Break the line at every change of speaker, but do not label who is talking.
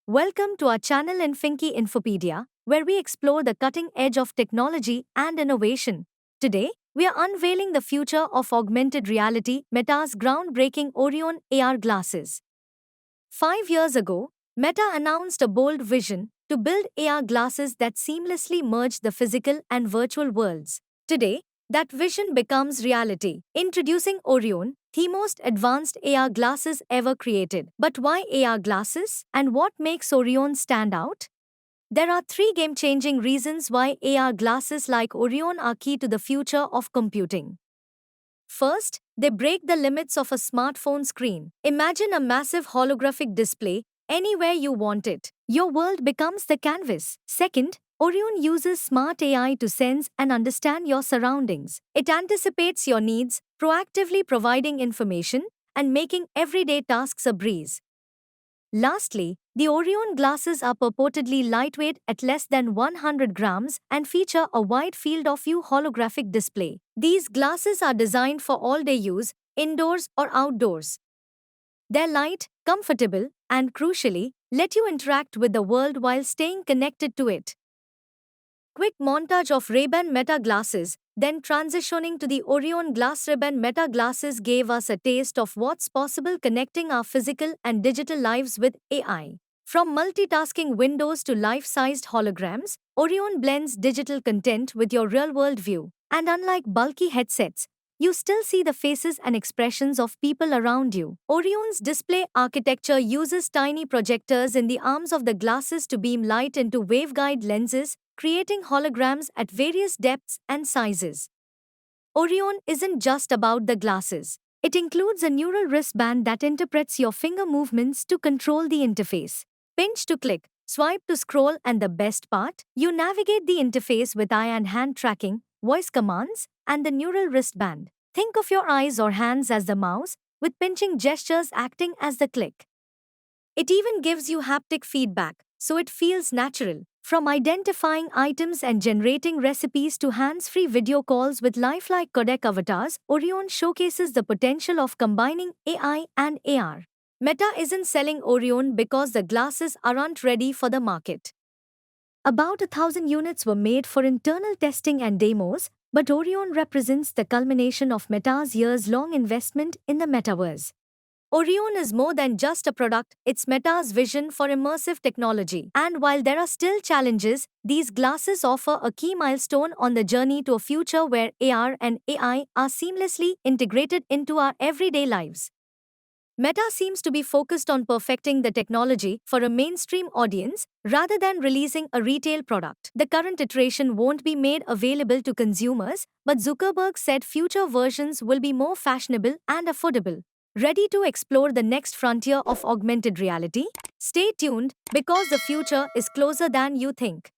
Welcome to our channel Infinky Infopedia, where we explore the cutting edge of technology and innovation. Today, we are unveiling the future of augmented reality, Meta's groundbreaking Orion AR glasses. 5 years ago, Meta announced a bold vision to build AR glasses that seamlessly merge the physical and virtual worlds. Today, that vision becomes reality. Introducing Orion, the most advanced AR glasses ever created. But why AR glasses? And what makes Orion stand out? There are three game changing reasons why AR glasses like Orion are key to the future of computing. First, they break the limits of a smartphone screen. Imagine a massive holographic display anywhere you want it. Your world becomes the canvas. Second, Orion uses smart AI to sense and understand your surroundings. It anticipates your needs, proactively providing information and making everyday tasks a breeze. Lastly, the Orion glasses are purportedly lightweight at less than 100 grams and feature a wide field of view holographic display. These glasses are designed for all-day use, indoors or outdoors. They're light, comfortable, and crucially, let you interact with the world while staying connected to it. Quick montage of Ray-Ban Meta glasses, then transitioning to the Orion Glass Ray-Ban Meta glasses gave us a taste of what's possible connecting our physical and digital lives with AI. From multitasking windows to life-sized holograms, Orion blends digital content with your real-world view. And unlike bulky headsets, you still see the faces and expressions of people around you. Orion's display architecture uses tiny projectors in the arms of the glasses to beam light into waveguide lenses, creating holograms at various depths and sizes. Orion isn't just about the glasses. It includes a neural wristband that interprets your finger movements to control the interface. Pinch to click, swipe to scroll, and the best part? You navigate the interface with eye and hand tracking, voice commands, and the neural wristband. Think of your eyes or hands as the mouse, with pinching gestures acting as the click. It even gives you haptic feedback, so it feels natural. From identifying items and generating recipes to hands-free video calls with lifelike codec avatars, Orion showcases the potential of combining AI and AR. Meta isn't selling Orion because the glasses aren't ready for the market. About 1,000 units were made for internal testing and demos, but Orion represents the culmination of Meta's years-long investment in the metaverse. Orion is more than just a product, it's Meta's vision for immersive technology. And while there are still challenges, these glasses offer a key milestone on the journey to a future where AR and AI are seamlessly integrated into our everyday lives. Meta seems to be focused on perfecting the technology for a mainstream audience rather than releasing a retail product. The current iteration won't be made available to consumers, but Zuckerberg said future versions will be more fashionable and affordable. Ready to explore the next frontier of augmented reality? Stay tuned because the future is closer than you think.